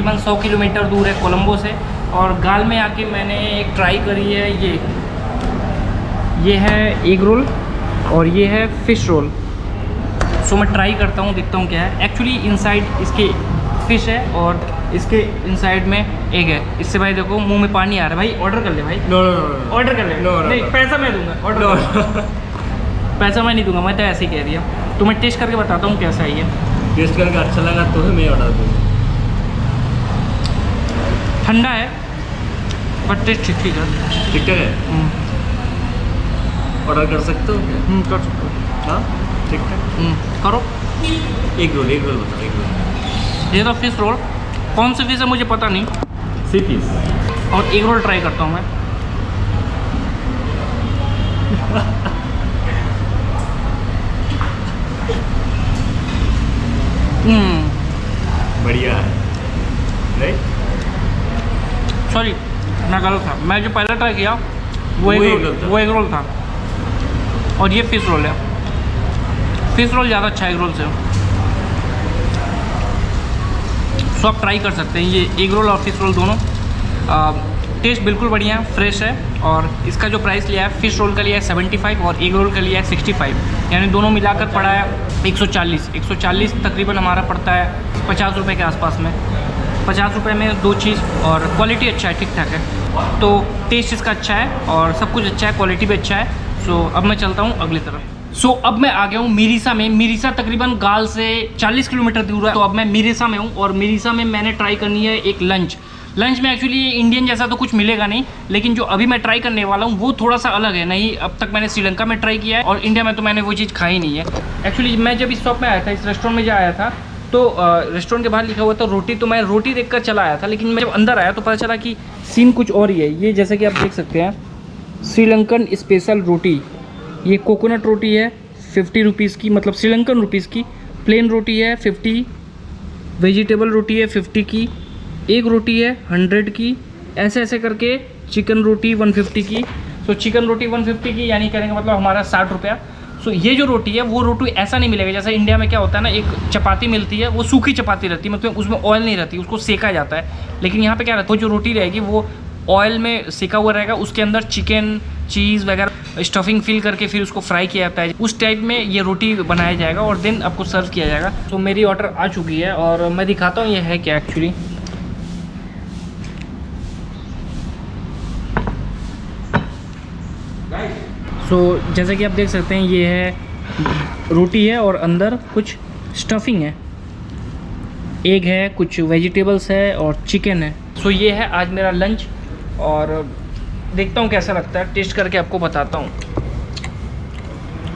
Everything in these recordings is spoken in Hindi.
तकरीबन 100 किलोमीटर दूर है कोलंबो से। और गाल में आके मैंने एक ट्राई करी है, ये है एग रोल और ये है फ़िश रोल। सो मैं ट्राई करता हूँ, देखता हूँ क्या है। एक्चुअली इनसाइड इसके फ़िश है और इसके इनसाइड में एग है। इससे भाई देखो मुंह में पानी आ रहा है। भाई ऑर्डर कर ले भाई। नो ऑर्डर कर ले। नहीं पैसा मैं दूंगा, ऑर्डर पैसा मैं नहीं दूंगा, मैं तो ऐसे ही कह रही हूँ। तो मैं टेस्ट करके बताता हूँ कैसा है ये। टेस्ट करके अच्छा लगा तो मैं ऑर्डर दूँगा। ठंडा है बट टेस्ट ठीक ठीक है। ठीक है, ऑर्डर कर सकते हो क्या? कर सकते हो। हाँ ठीक है, करो। एक रोल बताओ, एक रोल। ये तो फिश रोल, कौन सी फिश है मुझे पता नहीं। सी पीस। और एग रोल ट्राई करता हूँ मैं। बढ़िया है, राइट? सॉरी मैं गलत था। मैं जो पहले ट्राई किया वो एग रोल था और ये फिश रोल है। फिश रोल ज़्यादा अच्छा है एग रोल से। सो आप ट्राई कर सकते हैं ये एग रोल और फिश रोल दोनों। टेस्ट बिल्कुल बढ़िया है, फ्रेश है। और इसका जो प्राइस लिया है, फ़िश रोल का लिया है 75 और एग रोल का लिया है 65, यानी दोनों मिलाकर पड़ा है 140 तकरीबन हमारा पड़ता है 50 रुपये के आसपास में। 50 रुपये में दो चीज़, और क्वालिटी अच्छा है, ठीक ठाक है। तो टेस्ट इसका अच्छा है और सब कुछ अच्छा है, क्वालिटी भी अच्छा है। सो अब मैं चलता हूँ अगली तरफ। अब मैं आ गया हूँ मिरिसा में। मिरिसा तकरीबन गाल से 40 किलोमीटर दूर है। तो अब मैं मिरिसा में हूँ और मिरिसा में मैंने ट्राई करनी है एक लंच में एक्चुअली इंडियन जैसा तो कुछ मिलेगा नहीं, लेकिन जो अभी मैं ट्राई करने वाला हूँ वो थोड़ा सा अलग है। नहीं, अब तक मैंने श्रीलंका में ट्राई किया है और इंडिया में तो मैंने वो चीज़ खाई नहीं है। एक्चुअली मैं जब इस शॉप में आया था, इस रेस्टोरेंट में जब आया था, तो रेस्टोरेंट के बाहर लिखा हुआ था रोटी, तो मैं रोटी देखकर चला आया था। लेकिन मैं जब अंदर आया तो पता चला कि सीन कुछ और ही है। ये जैसे कि आप देख सकते हैं, श्रीलंकन स्पेशल रोटी। ये कोकोनट रोटी है 50 रुपीज़ की, मतलब श्रीलंकन रुपीज़ की। प्लेन रोटी है 50, वेजिटेबल रोटी है 50 की, एक रोटी है 100 की, ऐसे ऐसे करके चिकन रोटी 150 की। सो चिकन रोटी 150 की, यानी कहने का मतलब हमारा 60 रुपया। सो ये जो रोटी है वो रोटी ऐसा नहीं मिलेगा जैसा इंडिया में क्या होता है ना, एक चपाती मिलती है, वो सूखी चपाती रहती है, मतलब उसमें ऑयल नहीं रहती, उसको सेका जाता है। लेकिन यहाँ पे क्या रहता है, वो जो रोटी रहेगी वो ऑयल में सेका हुआ रहेगा, उसके अंदर चिकन, चीज़ वगैरह स्टफिंग फिल करके फिर उसको फ्राई किया जाता है। उस टाइप में ये रोटी बनाया जाएगा और देन आपको सर्व किया जाएगा। तो मेरी ऑर्डर आ चुकी है और मैं दिखाता हूँ ये है क्या एक्चुअली। जैसे कि आप देख सकते हैं, ये है रोटी है और अंदर कुछ स्टफिंग है, एग है, कुछ वेजिटेबल्स है और चिकन है। ये है आज मेरा लंच और देखता हूँ कैसा लगता है, टेस्ट करके आपको बताता हूँ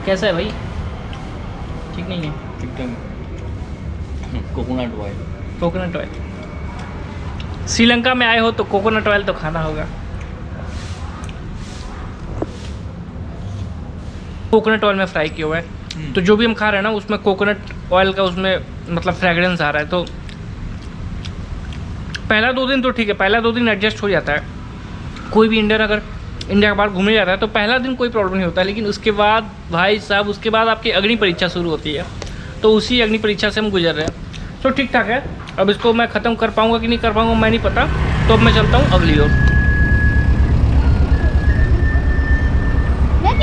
कैसा है। भाई ठीक नहीं है? ठीक है। Coconut oil. श्रीलंका में आए हो तो कोकोनट ऑयल तो खाना होगा। कोकोनट ऑयल में फ्राई किया हुआ है, तो जो भी हम खा रहे हैं ना उसमें कोकोनट ऑयल का उसमें मतलब फ्रेगरेंस आ रहा है। तो पहला 2 दिन तो ठीक है, पहला 2 दिन एडजस्ट हो जाता है। कोई भी इंडियन अगर इंडिया के बाहर घूमने जाता है तो पहला दिन कोई प्रॉब्लम नहीं होता है, लेकिन उसके बाद भाई साहब, उसके बाद आपकी अग्नि परीक्षा शुरू होती है। तो उसी अग्नि परीक्षा से हम गुजर रहे हैं। तो ठीक ठाक है। अब इसको मैं ख़त्म कर पाऊँगा कि नहीं कर पाऊँगा मैं नहीं पता। तो अब मैं चलता हूँ अगली ओर।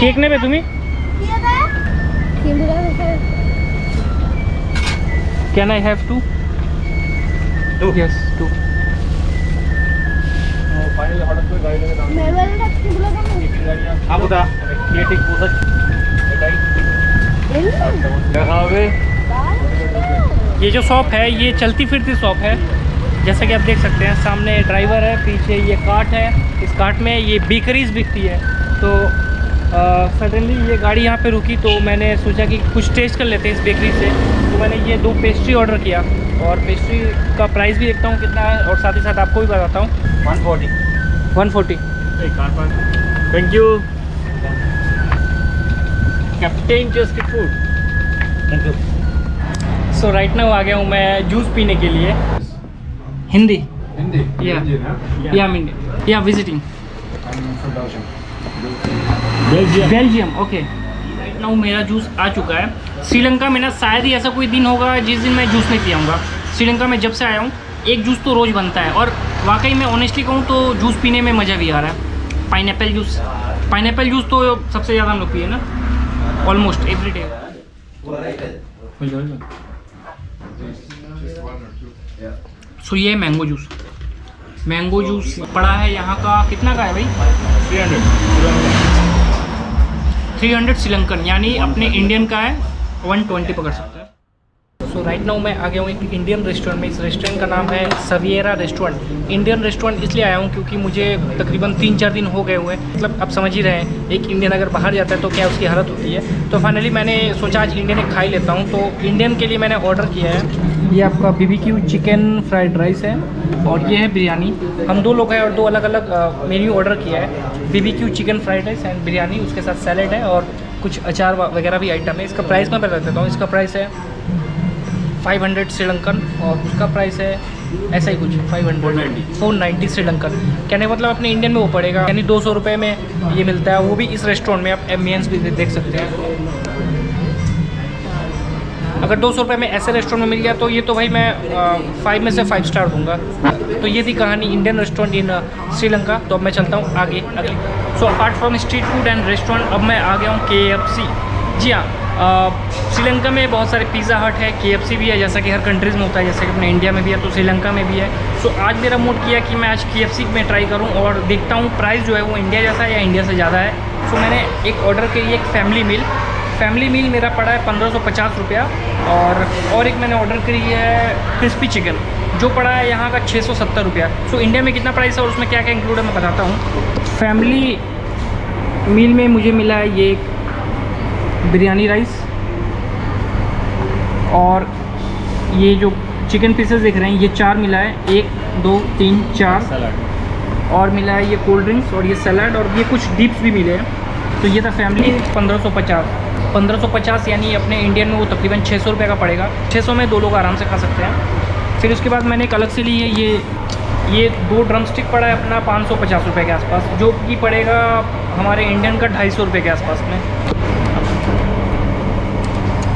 केक नहीं पे तुम्हें Can I have 2? 2? Yes, 2. Finally hot पे गाड़ी लेके मैं वाले टैक्सी बोला था ना। हाँ बता, ये ठीक पूछा क्या खाओगे? ये जो शॉप है ये चलती फिरती शॉप है। जैसा कि आप देख सकते हैं, सामने ड्राइवर है, पीछे ये कार्ट है, इस कार्ट में ये बेकरीज बिकती है। तो सडनली ये गाड़ी यहाँ पे रुकी तो मैंने सोचा कि कुछ टेस्ट कर लेते हैं इस बेकरी से। तो मैंने ये 2 पेस्ट्री ऑर्डर किया और पेस्ट्री का प्राइस भी देखता हूँ कितना है और साथ ही साथ आपको भी बताता हूँ। 140। Thank you captain tasty food. Thank you. So right now आ गया हूँ मैं जूस पीने के लिए। हिंदी या visiting Belgium. Okay, right now मेरा जूस आ चुका है। श्रीलंका में ना शायद ही ऐसा कोई दिन होगा जिस दिन मैं जूस नहीं पियाऊँगा। श्रीलंका में जब से आया हूँ एक जूस तो रोज़ बनता है, और वाकई में ऑनेस्टली कहूँ तो जूस पीने में मज़ा भी आ रहा है। पाइनएप्पल जूस तो सबसे ज़्यादा हम लोग पिए ना, ऑलमोस्ट एवरी डे। सो ये मैंगो जूस पड़ा है यहाँ का, कितना का है भाई? 300 श्रीलंकन, यानी अपने इंडियन का है 120 पकड़ सकते हैं। सो राइट नाउ मैं आ गया हूँ एक इंडियन रेस्टोरेंट में। इस रेस्टोरेंट का नाम है सविएरा रेस्टोरेंट। इंडियन रेस्टोरेंट इसलिए आया हूँ क्योंकि मुझे तकरीबन 3-4 दिन हो गए हुए, मतलब आप समझ ही रहे हैं एक इंडियन अगर बाहर जाता है तो क्या उसकी हालत होती है। तो फाइनली मैंने सोचा आज इंडियन एक खा ही लेता हूँ। तो इंडियन के लिए मैंने ऑर्डर किया है, ये आपका BBQ चिकन फ्राइड राइस है और ये है बिरयानी। हम 2 लोग हैं और 2 अलग अलग मेन्यू ऑर्डर किया है, BBQ chicken fried rice and biryani, उसके साथ सैलेड है और कुछ अचार वगैरह भी आइटम है। इसका प्राइस मैं बता देता हूँ। इसका प्राइस है 500 श्रीलंकन और उसका प्राइस है ऐसा ही कुछ 490 श्रीलंकन। कहने मतलब अपने इंडियन में वो पड़ेगा, यानी 200 रुपये में ये मिलता है, वो भी इस रेस्टोरेंट में। आप एम्बियंस भी देख सकते हैं। अगर 200 रुपये में ऐसे रेस्टोरेंट में मिल गया तो ये तो भाई मैं 5 में से 5 स्टार दूंगा। तो ये थी कहानी इंडियन रेस्टोरेंट इन श्रीलंका। तो अब मैं चलता हूँ आगे। So apart from street food and restaurant, अब मैं आ गया हूँ KFC। जी हाँ, श्रीलंका में बहुत सारे पिज़्ज़ा हट है, KFC भी है, जैसा कि हर कंट्रीज़ में होता है। जैसे कि अपने इंडिया में भी है तो श्रीलंका में भी है। सो आज मेरा मूड किया कि मैं आज KFC में ट्राई करूं और देखता हूं प्राइस जो है वो इंडिया जैसा है या इंडिया से ज़्यादा है। सो मैंने एक ऑर्डर की, एक फैमिली मील मेरा पड़ा है 1550 रुपया। और एक मैंने ऑर्डर करी है क्रिस्पी चिकन, जो पड़ा है यहाँ का 670 रुपया। सो इंडिया में कितना प्राइस है और उसमें क्या क्या इंक्लूड है मैं बताता हूँ। फैमिली मील में मुझे मिला है ये बिरयानी राइस, और ये जो चिकन पीसेस देख रहे हैं ये 4 मिला है, 1 2 3 4 सलाद, और मिला है ये कोल्ड ड्रिंक्स और ये सलाद, और ये कुछ डिप्स भी मिले हैं। तो ये था फैमिली 1550, यानी अपने इंडियन में वो तकरीबन 600 रुपये का पड़ेगा। 600 में 2 लोग आराम से खा सकते हैं। फिर उसके बाद मैंने एक अलग से ली है ये 2 ड्रम स्टिक पड़ा है अपना 550 रुपये के आसपास, जो कि पड़ेगा हमारे इंडियन का 250 रुपये के आसपास में।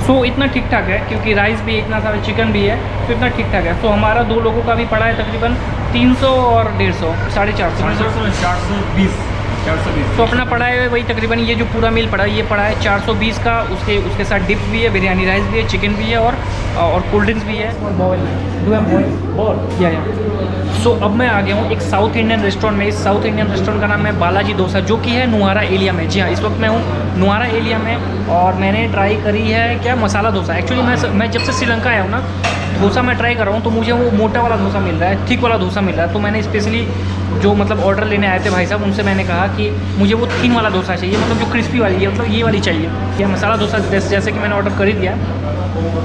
सो इतना ठीक ठाक है क्योंकि राइस भी इतना सारा चिकन भी है, तो इतना ठीक ठाक है। सो हमारा 2 लोगों का भी पड़ा है तकरीबन 300 और 150, 420। तो अपना पड़ा है वही तकरीबन, ये जो पूरा मील पड़ा है ये पड़ा है 420 का। उसके साथ डिप्स भी है, बिरयानी राइस भी है, चिकन भी है और कोल्ड ड्रिंक्स भी है। या सो अब मैं आ गया हूँ एक साउथ इंडियन रेस्टोरेंट में। इस साउथ इंडियन रेस्टोरेंट का नाम है बालाजी डोसा, जो कि है नुआरा एलिया में। जी हाँ, इस वक्त मैं हूँ नुआरा एलिया में और मैंने ट्राई करी है क्या मसाला डोसा। एक्चुअली मैं जब से श्रीलंका आया हूँ ना, डोसा मैं ट्राई कर रहा हूँ तो मुझे वो मोटा वाला डोसा मिल रहा है, थिक वाला डोसा मिल रहा है। तो मैंने स्पेशली जो मतलब ऑर्डर लेने आए थे भाई साहब, उनसे मैंने कहा कि मुझे वो थिन वाला डोसा चाहिए, मतलब जो क्रिस्पी वाली है, मतलब ये वाली चाहिए। यह मसाला डोसा जैसे कि मैंने ऑर्डर कर ही दिया।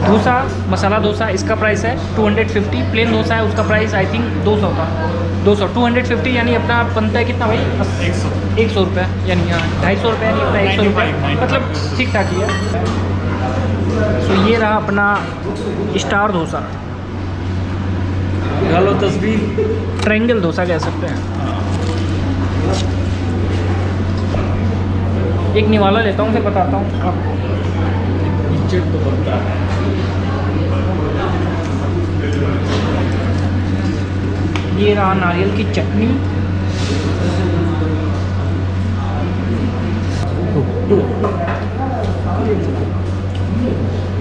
डोसा मसाला डोसा इसका प्राइस है 250। प्लेन डोसा है उसका प्राइस आई थिंक 200 का, 250, यानी अपना बनता है कितना भाई 100 रुपये, यानी हाँ 250 रुपये, यानी अपना 100 रुपये, मतलब ठीक ठाक ही है। तो ये रहा अपना स्टार डोसा, डालो तस्वीर, ट्रायंगल डोसा कह सकते हैं। एक निवाला लेता हूँ फिर बताता हूँ आपको। तो बनता है। ये रहा नारियल की चटनी,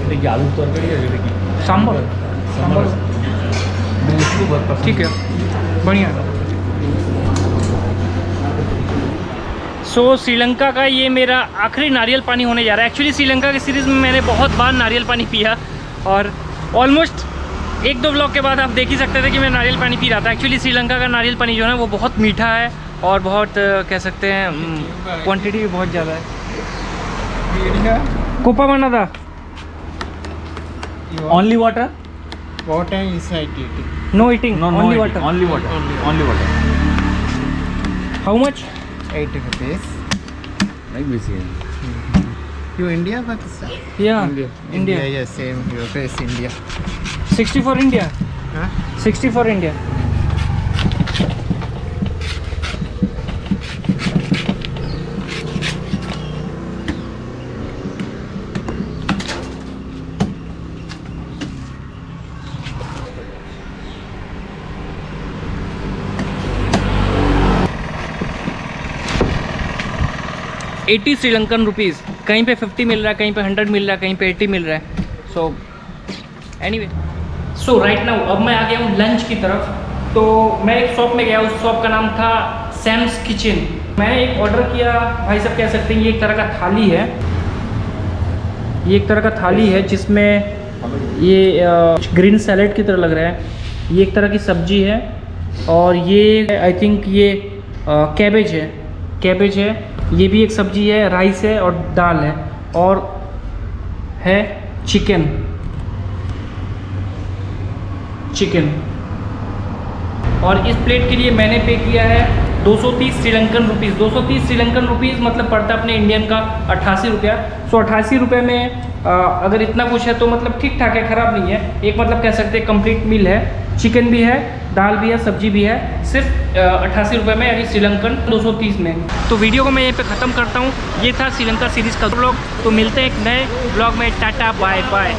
देखिए आलू तरकारी है, देखिए सांभर ठीक है, बढ़िया। सो श्रीलंका का ये मेरा आखिरी नारियल पानी होने जा रहा है। एक्चुअली श्रीलंका की सीरीज़ में मैंने बहुत बार नारियल पानी पिया और ऑलमोस्ट 1-2 ब्लॉग के बाद आप देख ही सकते थे कि मैं नारियल पानी पी रहा था। एक्चुअली श्रीलंका का नारियल पानी जो है वो बहुत मीठा है और बहुत कह सकते हैं क्वांटिटी भी बहुत ज़्यादा है। कोपा बना था only water, Water inside eating. No eating, only water. Only water. How much? 80 rupees. नहीं बेसी है। You India, Pakistan? या India. India. Yeah, same. Your face India. 60 for India, Huh? 60 for India. 80 Sri Lankan rupees. कहीं पे 50 मिल रहा है, कहीं पे 100 मिल रहा है, कहीं पे 80 मिल रहा है। सो एनीवे, सो राइट नाउ अब मैं आ गया हूँ लंच की तरफ। तो मैं एक शॉप में गया, उस शॉप का नाम था सैम्स किचन। मैंने एक ऑर्डर किया, भाई साहब कह सकते हैं ये एक तरह का थाली है। ये एक तरह का थाली है जिसमें ये ग्रीन सैलेड की तरह लग रहा है। ये एक तरह की सब्जी है और ये आई थिंक ये कैबेज है। कैबेज है, ये भी एक सब्जी है, राइस है और दाल है और है चिकन। और इस प्लेट के लिए मैंने पे किया है 230 श्रीलंकन रुपीज़। 230 श्रीलंकन रुपीज़ मतलब पड़ता है अपने इंडियन का 88 रुपया। सो 88 रुपये में अगर इतना कुछ है तो मतलब ठीक ठाक है, ख़राब नहीं है। एक मतलब कह सकते हैं कंप्लीट मील है, चिकन भी है, दाल भी है, सब्जी भी है, सिर्फ 88 रुपये में, यानी श्रीलंकन 230 में। तो वीडियो को मैं यहीं पे ख़त्म करता हूँ। ये था श्रीलंका सीरीज़ का ब्लॉग। तो मिलते हैं एक नए ब्लॉग में। Tata bye bye.